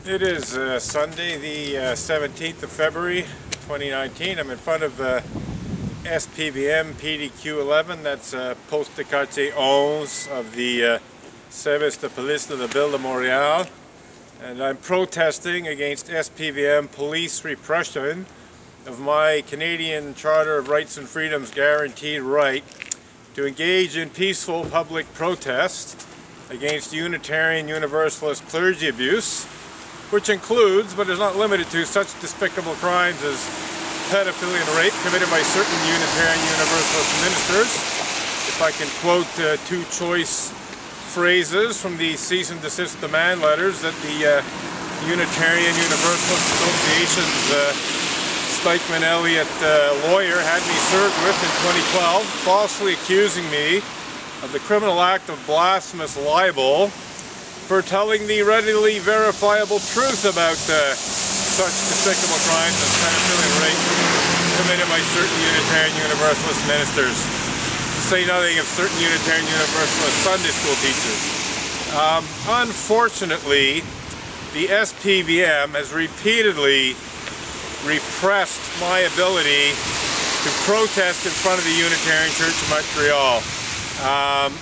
It is Sunday, the 17th of February, 2019. I'm in front of SPVM PDQ 11. That's Poste de Quartier 11 of the Service de Police de la Ville de Montreal. And I'm protesting against SPVM police repression of my Canadian Charter of Rights and Freedoms guaranteed right to engage in peaceful public protest against Unitarian Universalist clergy abuse, which includes, but is not limited to, such despicable crimes as pedophilia and rape committed by certain Unitarian Universalist ministers. If I can quote two choice phrases from the cease and desist demand letters that the Unitarian Universalist Association's Stikeman Elliott lawyer had me served with in 2012, falsely accusing me of the criminal act of blasphemous libel for telling the readily verifiable truth about such despicable crimes as pedophilia and rape committed by certain Unitarian Universalist ministers, to say nothing of certain Unitarian Universalist Sunday school teachers. Unfortunately, the SPVM has repeatedly repressed my ability to protest in front of the Unitarian Church of Montreal.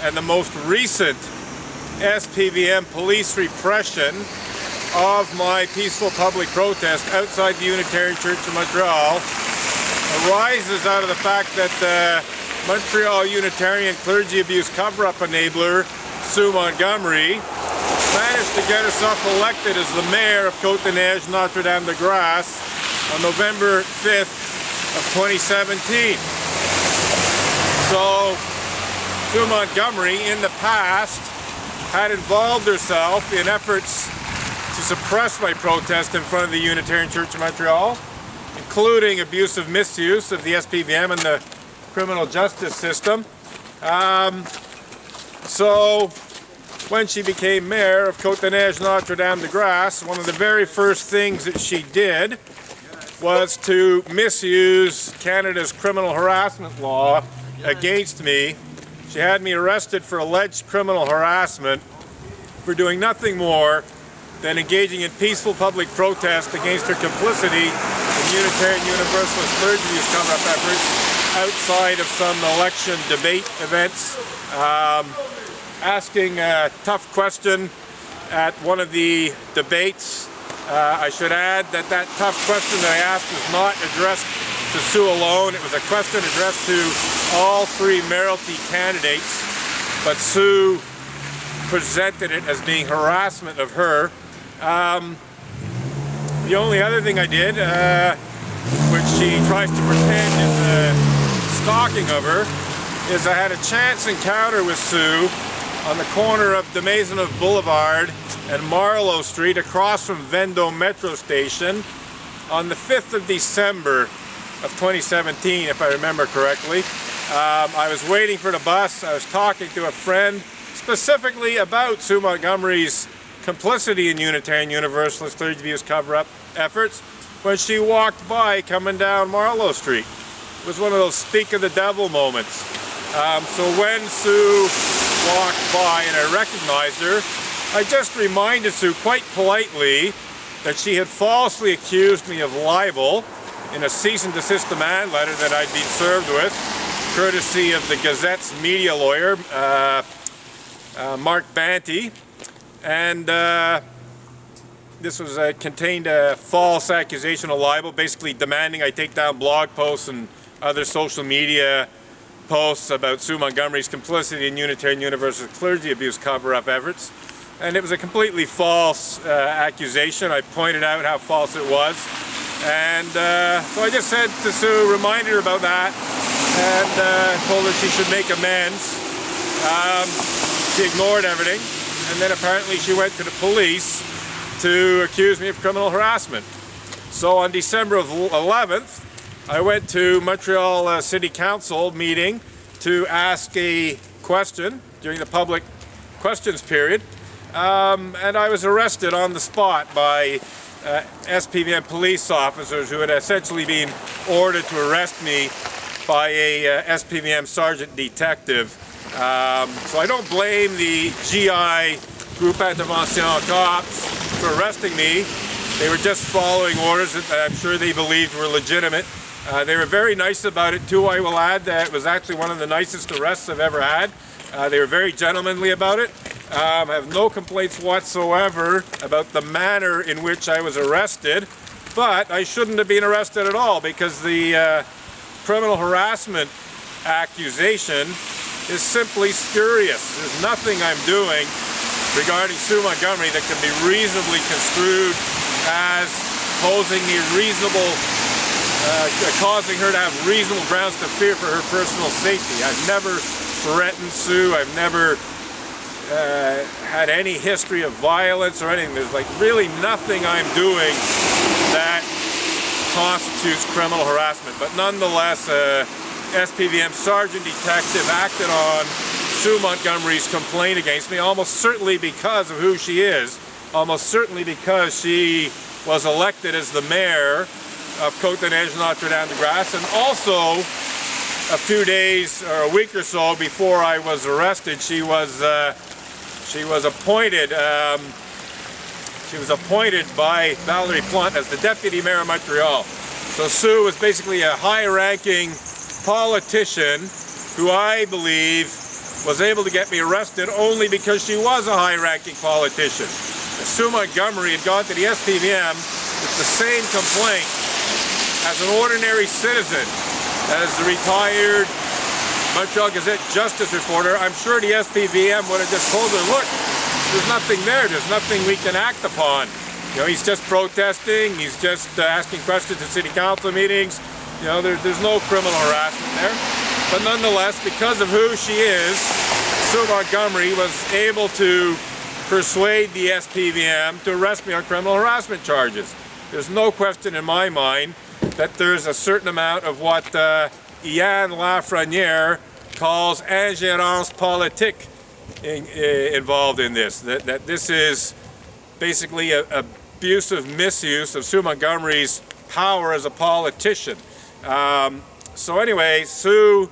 And the most recent SPVM police repression of my peaceful public protest outside the Unitarian Church of Montreal arises out of the fact that Montreal Unitarian clergy abuse cover-up enabler Sue Montgomery managed to get herself elected as the mayor of Côte-des-Neiges, Notre-Dame-de-Grâce on November 5th of 2017. So Sue Montgomery in the past had involved herself in efforts to suppress my protest in front of the Unitarian Church of Montreal, including abusive misuse of the SPVM and the criminal justice system. So when she became mayor of Côte-des-Neiges, Notre-Dame-de-Grâce, one of the very first things that she did was to misuse Canada's criminal harassment law against me. She had me arrested for alleged criminal harassment for doing nothing more than engaging in peaceful public protest against her complicity in Unitarian Universalist clergy abuse cover-up efforts outside of some election debate events. Asking a tough question at one of the debates. I should add that that tough question that I asked was not addressed to Sue alone. It was a question addressed to all three mayoralty candidates, but Sue presented it as being harassment of her. The only other thing I did, which she tries to pretend is stalking of her, is I had a chance encounter with Sue on the corner of de Maisonneuve Boulevard and Marlowe Street across from Vendôme Metro Station on the 5th of December of 2017, if I remember correctly. I was waiting for the bus. I was talking to a friend specifically about Sue Montgomery's complicity in Unitarian Universalist clergy abuse cover-up efforts when she walked by coming down Marlowe Street. It was one of those speak of the devil moments. So when Sue walked by and I recognized her, I just reminded Sue quite politely that she had falsely accused me of libel in a cease and desist demand letter that I'd been served with, courtesy of the Gazette's media lawyer, Mark Banty. And this was contained a false accusation of libel, basically demanding I take down blog posts and other social media posts about Sue Montgomery's complicity in Unitarian Universalist clergy abuse cover-up efforts. And it was a completely false accusation. I pointed out how false it was. And so I just said to Sue, reminded her about that, and told her she should make amends. She ignored everything, and then apparently she went to the police to accuse me of criminal harassment. So on December 11th, I went to Montreal City Council meeting to ask a question during the public questions period, and I was arrested on the spot by SPVM police officers who had essentially been ordered to arrest me by a SPVM sergeant detective. So I don't blame the GI Group Intervention Cops for arresting me. They were just following orders that I'm sure they believed were legitimate. They were very nice about it too, I will add. That it was actually one of the nicest arrests I've ever had. They were very gentlemanly about it. I have no complaints whatsoever about the manner in which I was arrested, but I shouldn't have been arrested at all because the criminal harassment accusation is simply spurious. There's nothing I'm doing regarding Sue Montgomery that can be reasonably construed as posing a reasonable, causing her to have reasonable grounds to fear for her personal safety. I've never threatened Sue. I've never had any history of violence or anything. There's like really nothing I'm doing that constitutes criminal harassment. But nonetheless, SPVM Sergeant Detective acted on Sue Montgomery's complaint against me, almost certainly because of who she is, almost certainly because she was elected as the mayor of Côte-des-Neiges, Notre-Dame-de-Grâce, and also a few days or a week or so before I was arrested, she was appointed by Valérie Plante as the deputy mayor of Montreal. So Sue was basically a high-ranking politician who I believe was able to get me arrested only because she was a high-ranking politician. Sue Montgomery had gone to the SPVM with the same complaint as an ordinary citizen, as the retired Montreal Gazette justice reporter. I'm sure the SPVM would have just told her, look, there's nothing there, there's nothing we can act upon. You know, he's just protesting, he's just asking questions at city council meetings. You know, there's no criminal harassment there. But nonetheless, because of who she is, Sue Montgomery was able to persuade the SPVM to arrest me on criminal harassment charges. There's no question in my mind that there's a certain amount of what Ian Lafreniere calls ingérence politique involved in this. That this is basically an abusive misuse of Sue Montgomery's power as a politician. So anyway, Sue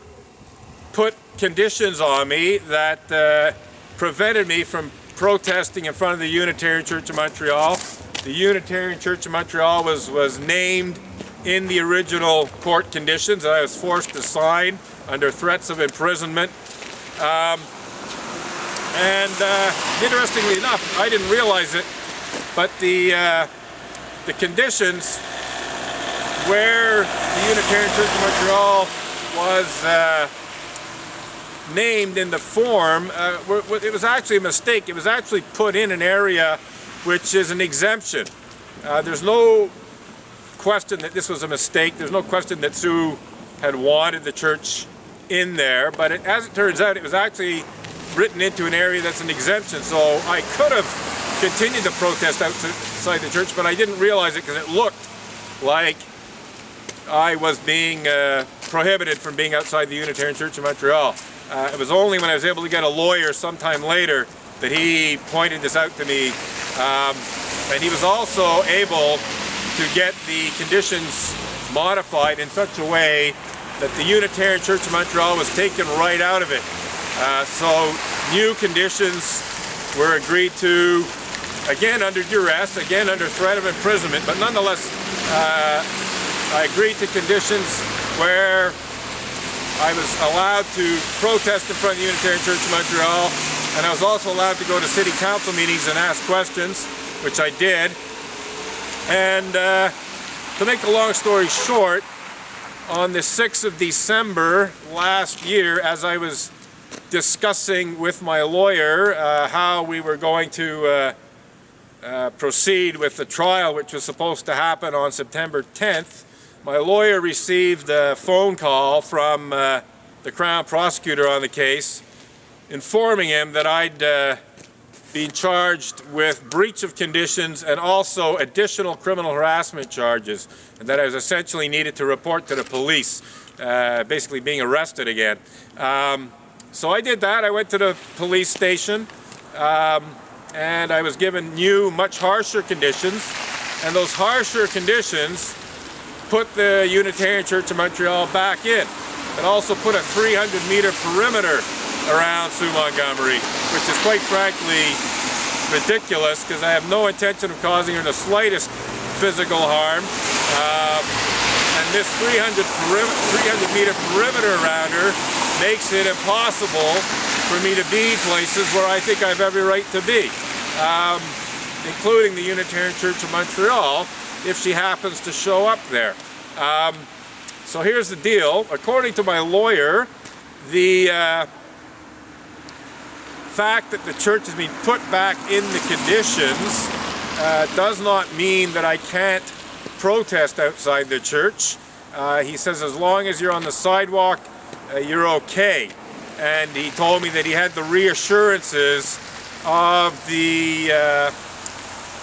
put conditions on me that prevented me from protesting in front of the Unitarian Church of Montreal. The Unitarian Church of Montreal was named in the original court conditions that I was forced to sign under threats of imprisonment. Interestingly enough, I didn't realize it, but the conditions where the Unitarian Church of Montreal was named in the form, it was actually a mistake. It was actually put in an area which is an exemption. There's no question that this was a mistake. There's no question that Sue had wanted the church in there, but as it turns out, it was actually written into an area that's an exemption. So I could have continued to protest outside the church, but I didn't realize it because it looked like I was being prohibited from being outside the Unitarian Church of Montreal. It was only when I was able to get a lawyer sometime later that he pointed this out to me. And he was also able to get the conditions modified in such a way that the Unitarian Church of Montreal was taken right out of it. So new conditions were agreed to, again under duress, again under threat of imprisonment, but nonetheless I agreed to conditions where I was allowed to protest in front of the Unitarian Church of Montreal, and I was also allowed to go to city council meetings and ask questions, which I did. And to make a long story short, on the 6th of December last year, as I was discussing with my lawyer how we were going to proceed with the trial, which was supposed to happen on September 10th, my lawyer received a phone call from the Crown prosecutor on the case, informing him that I'd been charged with breach of conditions and also additional criminal harassment charges, and that I was essentially needed to report to the police, basically being arrested again. So I did that. I went to the police station, and I was given new, much harsher conditions, and those harsher conditions put the Unitarian Church of Montreal back in. It also put a 300-meter perimeter around Sue Montgomery, which is quite frankly ridiculous because I have no intention of causing her the slightest physical harm. And this 300-meter perimeter around her makes it impossible for me to be places where I think I have every right to be, including the Unitarian Church of Montreal, if she happens to show up there. So here's the deal. According to my lawyer, the fact that the church has been put back in the conditions does not mean that I can't protest outside the church. He says as long as you're on the sidewalk, you're okay. And he told me that he had the reassurances of the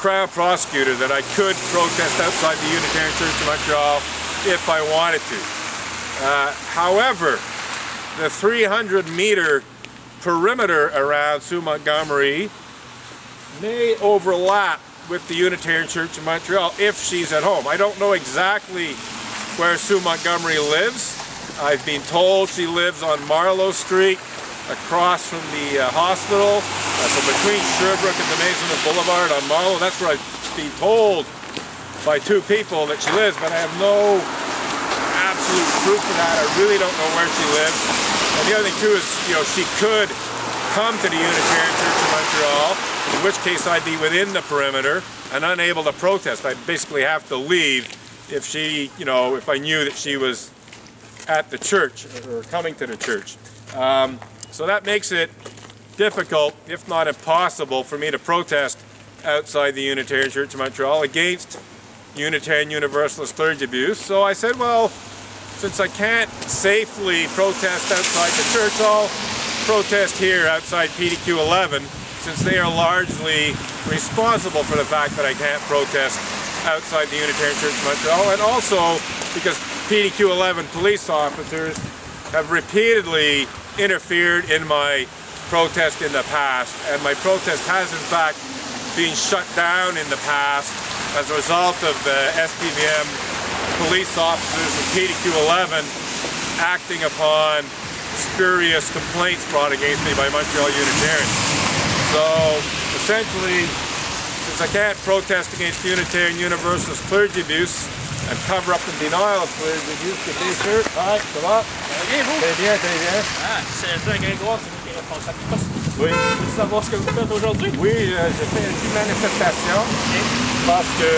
Crown Prosecutor that I could protest outside the Unitarian Church of Montreal if I wanted to. However, the 300-meter perimeter around Sue Montgomery may overlap with the Unitarian Church of Montreal if she's at home. I don't know exactly where Sue Montgomery lives. I've been told she lives on Marlowe Street, across from the hospital, so between Sherbrooke and the Mason Boulevard on Marlowe. That's where I've been told by two people that she lives, but I have no absolute proof of that. I really don't know where she lives. And the other thing too is, she could come to the Unitarian Church of Montreal, in which case I'd be within the perimeter and unable to protest. I'd basically have to leave if she, if I knew that she was at the church or coming to the church. So that makes it difficult, if not impossible, for me to protest outside the Unitarian Church of Montreal against Unitarian Universalist clergy abuse. So I said, well, since I can't safely protest outside the church, I'll protest here outside PDQ 11, since they are largely responsible for the fact that I can't protest outside the Unitarian Church of Montreal, and also because PDQ 11 police officers have repeatedly interfered in my protest in the past, and my protest has in fact been shut down in the past as a result of SPVM police officers of PDQ 11 acting upon spurious complaints brought against me by Montreal Unitarian. So essentially, since I can't protest against Unitarian Universalist clergy abuse and cover up the denial of clergy abuse, que t'es sûr? Ouais, ça va? Bien, vous? Très bien, très bien. Ah, Sergent Grégoire, c'est vous qui est responsable du poste. Oui. Veux-tu savoir ce que vous faites aujourd'hui? Oui, j'ai fait une petite manifestation parce que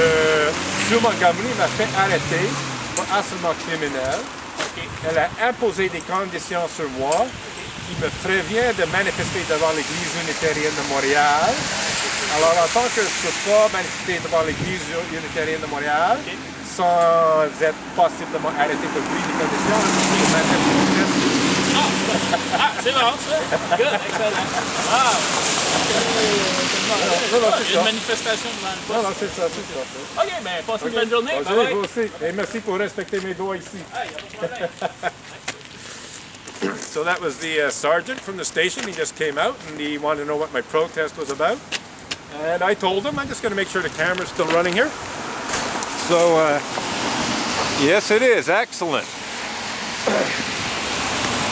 Sue Montgomery m'a fait arrêter pour harcèlement criminel. Elle a imposé des conditions sur moi qui me prévient de manifester devant l'Église unitarienne de Montréal. Alors, en tant que je ne peux pas manifester devant l'Église unitarienne de Montréal, sans être possiblement arrêté pour bris des conditions, je manifeste. C'est bon, ça. Good, excellent. Ah, il y a une manifestation devant le poste. Non, c'est ça, c'est ça. OK, bien, passez une bonne journée. Bonne vous aussi. Et merci pour respecter mes droits ici. Ah, il n'y a pas de problème. So that was the sergeant from the station. He just came out and he wanted to know what my protest was about. And I told him, I'm just going to make sure the camera's still running here. So, yes it is. Excellent.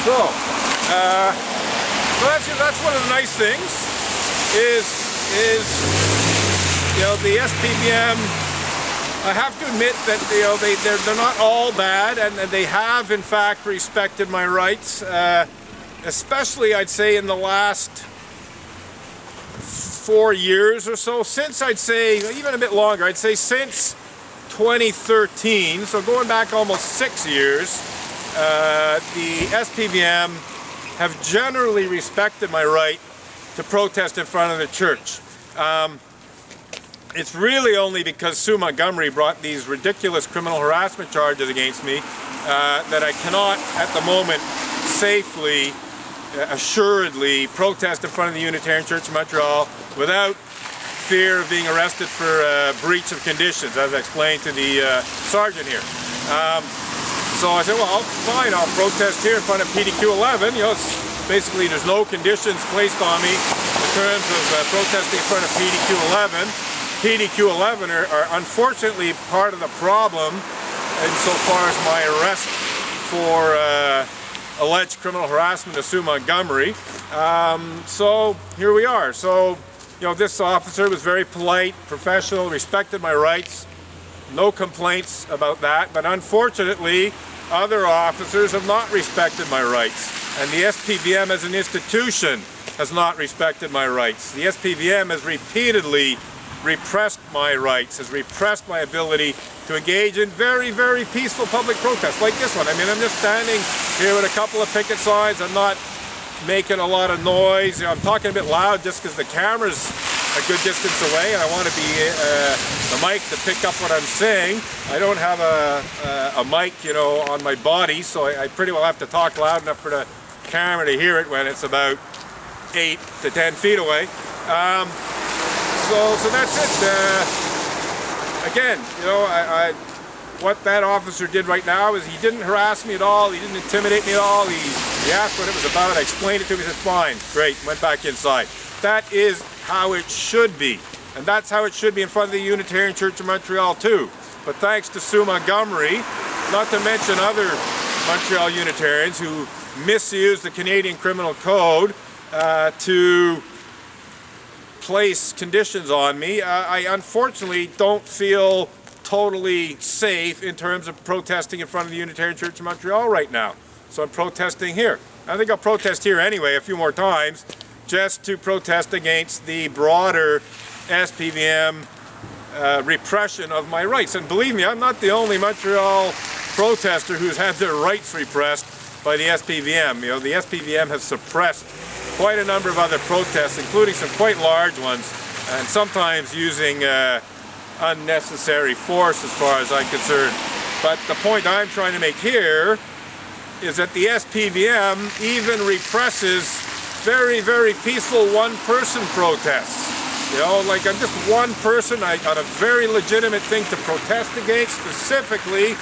So, that's one of the nice things is the SPVM. I have to admit that they're not all bad, and they have in fact respected my rights, especially I'd say in the last 4 years or so, since I'd say even a bit longer, I'd say since 2013, so going back almost 6 years, the SPVM have generally respected my right to protest in front of the church. It's really only because Sue Montgomery brought these ridiculous criminal harassment charges against me that I cannot, at the moment, safely, assuredly protest in front of the Unitarian Church of Montreal without fear of being arrested for breach of conditions, as I explained to the sergeant here. So I said, well, fine, I'll protest here in front of PDQ 11. It's basically, there's no conditions placed on me in terms of protesting in front of PDQ 11. PDQ 11 are unfortunately part of the problem insofar as my arrest for alleged criminal harassment of Sue Montgomery. So here we are. So this officer was very polite, professional, respected my rights. No complaints about that, but unfortunately, other officers have not respected my rights. And the SPVM as an institution has not respected my rights. The SPVM has repeatedly repressed my rights, has repressed my ability to engage in very, very peaceful public protests like this one. I mean, I'm just standing here with a couple of picket signs. I'm not making a lot of noise. I'm talking a bit loud just because the camera's a good distance away and I want to be the mic to pick up what I'm saying. I don't have a mic, on my body, so I pretty well have to talk loud enough for the camera to hear it when it's about 8 to 10 feet away. So that's it. Again, what that officer did right now is he didn't harass me at all, he didn't intimidate me at all, he asked what it was about, I explained it to him, he said fine, great, went back inside. That is how it should be, and that's how it should be in front of the Unitarian Church of Montreal too. But thanks to Sue Montgomery, not to mention other Montreal Unitarians who misuse the Canadian Criminal Code to place conditions on me, I unfortunately don't feel totally safe in terms of protesting in front of the Unitarian Church of Montreal right now. So I'm protesting here. I think I'll protest here anyway a few more times, just to protest against the broader SPVM repression of my rights. And believe me, I'm not the only Montreal protester who's had their rights repressed by the SPVM. The SPVM has suppressed quite a number of other protests, including some quite large ones, and sometimes using unnecessary force as far as I'm concerned. But the point I'm trying to make here is that the SPVM even represses very, very peaceful one-person protests. Like I'm just one person, I got a very legitimate thing to protest against, specifically,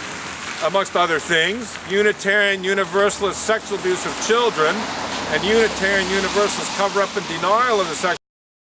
amongst other things, Unitarian Universalist sexual abuse of children and Unitarian Universalist cover-up and denial of the sexual